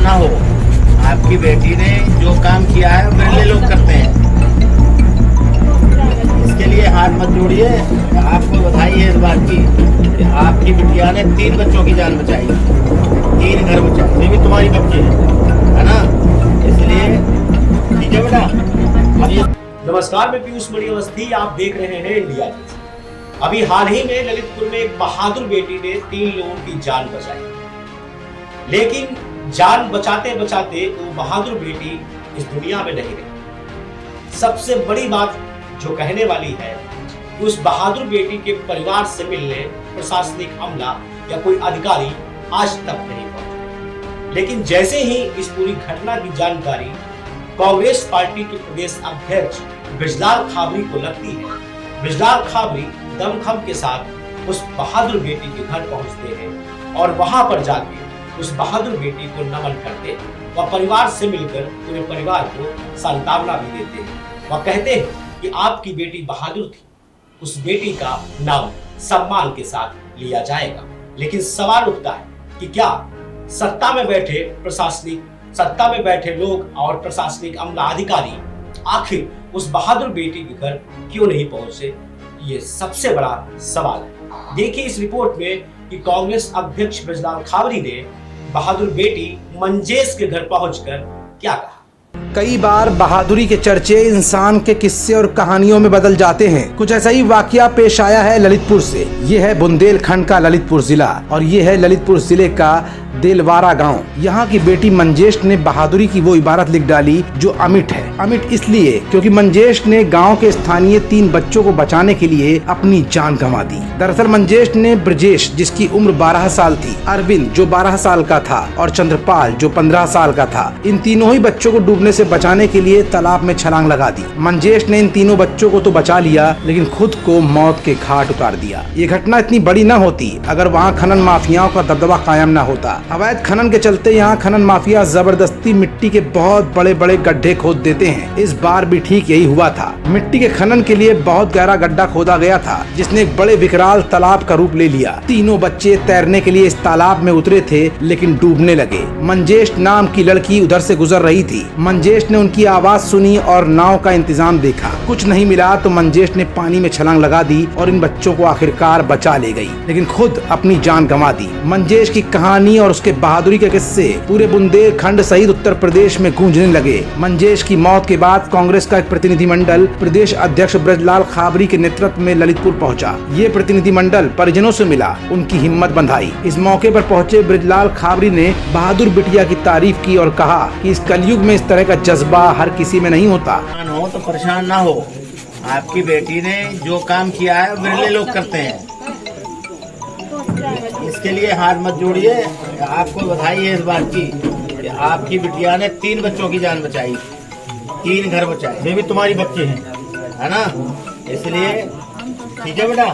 परेशान ना हो। आपकी बेटी ने जो काम किया है वो मेरे लिए लोग करते हैं, इसके लिए हाथ मत जोड़िए। आपको बधाई है इस बात की कि आपकी बिटिया ने 3 बच्चों की जान बचाई, 3 घर बचाए, ये भी तुम्हारी बच्ची है ना, इसलिए ठीक है बेटा। अब ये नमस्कार, मैं पीयूष मणि अवस्थी, आप देख रहे हैं इंडिया न्यूज। अभी हाल ही में ललितपुर में एक बहादुर बेटी ने 3 लोगों की जान बचाई, लेकिन जान बचाते बचाते वो बहादुर बेटी इस दुनिया में नहीं रही। सबसे बड़ी बात जो कहने वाली है कि उस बहादुर बेटी के परिवार से मिलने प्रशासनिक अमला या कोई अधिकारी आज तक नहीं पहुंचे। लेकिन जैसे ही इस पूरी घटना की जानकारी कांग्रेस पार्टी के प्रदेश अध्यक्ष ब्रजलाल खाबरी को लगती है, ब्रजलाल खाबरी दमखम के साथ उस बहादुर बेटी के घर पहुंचते हैं और वहां पर जाके उस बहादुर बेटी को नमन करते व परिवार से मिलकर पूरे परिवार को सांत्वना भी देते हैं। वह कहते हैं कि आपकी बेटी बहादुर थी, उस बेटी का नाम सम्मान के साथ लिया जाएगा। लेकिन सवाल उठता है कि क्या सत्ता में बैठे लोग और प्रशासनिक अमला अधिकारी आखिर उस बहादुर बेटी के घर क्यों नहीं पहुंचे? ये सबसे बड़ा सवाल है। देखिए इस रिपोर्ट में कि कांग्रेस अध्यक्ष ब्रजलाल खाबरी ने बहादुर बेटी मंजेश के घर पहुंचकर क्या कहा। कई बार बहादुरी के चर्चे इंसान के किस्से और कहानियों में बदल जाते हैं। कुछ ऐसा ही वाकया पेश आया है ललितपुर से। ये है बुंदेलखंड का ललितपुर जिला और ये है ललितपुर जिले का देलवारा गांव। यहाँ की बेटी मंजेश ने बहादुरी की वो इबारत लिख डाली जो अमिट है। अमिट इसलिए क्योंकि मंजेश ने गांव के स्थानीय 3 बच्चों को बचाने के लिए अपनी जान गंवा दी। दरअसल मंजेश ने ब्रजेश जिसकी उम्र 12 साल थी, अरविंद जो 12 साल का था और चंद्रपाल जो 15 साल का था, इन तीनों ही बच्चों को डूबने से बचाने के लिए तालाब में छलांग लगा दी। मंजेश ने इन तीनों बच्चों को तो बचा लिया लेकिन खुद को मौत के घाट उतार दिया। ये घटना इतनी बड़ी न होती अगर वहाँ खनन माफियाओं का दबदबा कायम न होता। अवैध खनन के चलते यहाँ खनन माफिया जबरदस्ती मिट्टी के बहुत बड़े बड़े गड्ढे खोद देते हैं। इस बार भी ठीक यही हुआ था। मिट्टी के खनन के लिए बहुत गहरा गड्ढा खोदा गया था जिसने एक बड़े विकराल तालाब का रूप ले लिया। तीनों बच्चे तैरने के लिए इस तालाब में उतरे थे लेकिन डूबने लगे। मंजेश नाम की लड़की उधर से गुजर रही थी। मंजेश ने उनकी आवाज सुनी और नाव का इंतजाम देखा। कुछ नहीं मिला तो मंजेश ने पानी में छलांग लगा दी और इन बच्चों को आखिरकार बचा ले गई, लेकिन खुद अपनी जान गंवा दी। मंजेश की कहानी और उसके बहादुरी के किस्से पूरे बुंदेलखंड सहित उत्तर प्रदेश में गूंजने लगे। मंजेश की मौत के बाद कांग्रेस का एक प्रतिनिधिमंडल प्रदेश अध्यक्ष ब्रजलाल खाबरी के नेतृत्व में ललितपुर पहुंचा। ये प्रतिनिधिमंडल परिजनों से मिला, उनकी हिम्मत बंधाई। इस मौके पर पहुंचे ब्रजलाल खाबरी ने बहादुर बिटिया की तारीफ की और कहा कि इस कलयुग में इस तरह का जज्बा हर किसी में नहीं होता। हो तो परेशान ना हो। आपकी बेटी ने जो काम किया है मेरे लिए लोग करते हैं, इसके लिए हाथ मत जोड़िए। आपको बधाई है इस बात की कि आपकी बिटिया ने 3 बच्चों की जान बचाई, 3 घर बचाए, ये भी तुम्हारी बच्ची है ना, इसलिए ठीक है बेटा।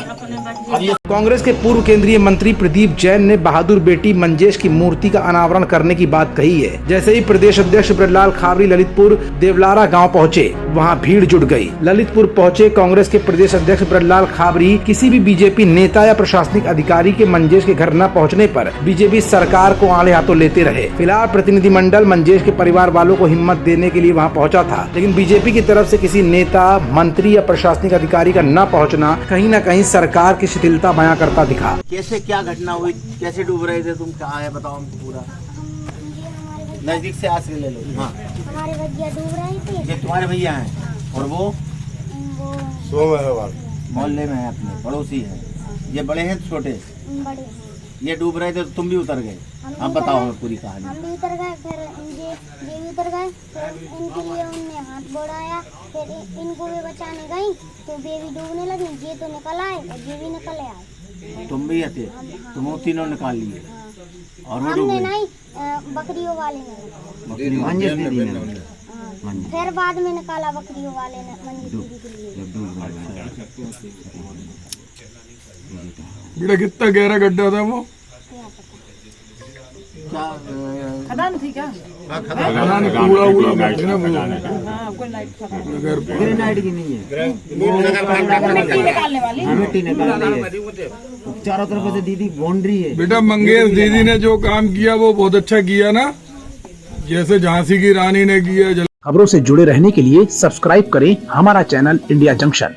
अब ये कांग्रेस के पूर्व केंद्रीय मंत्री प्रदीप जैन ने बहादुर बेटी मंजेश की मूर्ति का अनावरण करने की बात कही है। जैसे ही प्रदेश अध्यक्ष ब्रजलाल खाबरी ललितपुर देवलारा गांव पहुंचे, वहां भीड़ जुट गई। ललितपुर पहुंचे कांग्रेस के प्रदेश अध्यक्ष ब्रजलाल खाबरी किसी भी बीजेपी नेता या प्रशासनिक अधिकारी के मंजेश के घर न पहुंचने पर बीजेपी सरकार को आड़े हाथों लेते रहे। फिलहाल प्रतिनिधिमंडल मंजेश के परिवार वालों को हिम्मत देने के लिए वहाँ पहुँचा था, लेकिन बीजेपी की तरफ से किसी नेता, मंत्री या प्रशासनिक अधिकारी का न पहुँचना कहीं न कहीं सरकार की शिथिलता बयां करता दिखा। कैसे क्या घटना हुई, कैसे डूब रहे थे तुम, कहाँ है बताओ हमको पूरा। नजदीक से आस ले लो। हाँ, हमारे भैया डूब रहे थे। ये तुम्हारे भैया हैं और वो मोहल्ले में है, अपने पड़ोसी है। ये बड़े हैं छोटे? बड़े। ये डूब रहे थे तो तुम भी उतर गए? अब बताओ हमें पूरी कहानी। हम भी उतर गए, फिर ये भी उतर गए, फिर इनके लिए उनने हाथ बढ़ाया, फिर इनको भी बचाने गई तो बेबी डूबने लगी। ये तो निकल आए और ये भी निकल आए। तुम भी आते? तुम वो तीनों निकाल लिए और वो डूब हमने गए? नहीं, बकरियों वाले ने। फिर बाद में निकाला बकरियों वाले ने मंजूरी के लिए। बेटा कितना गहरा गड्ढा था वो? क्या खदान थी क्या? खदान कूड़ा उड़ा बैठे ना वो। कोई लाइट खदान ग्रेनाइट की नहीं है, मिट्टी निकालने वाली। मिट्टी निकालनी है। चारों तरफ से दीदी बाउंड्री है। बेटा मंगेश दीदी ने जो काम किया वो बहुत अच्छा किया ना। जैसे झांसी की रानी ने किया। खबरों से जुड़े रहने के लिए सब्सक्राइब करें हमारा चैनल इंडिया जंक्शन।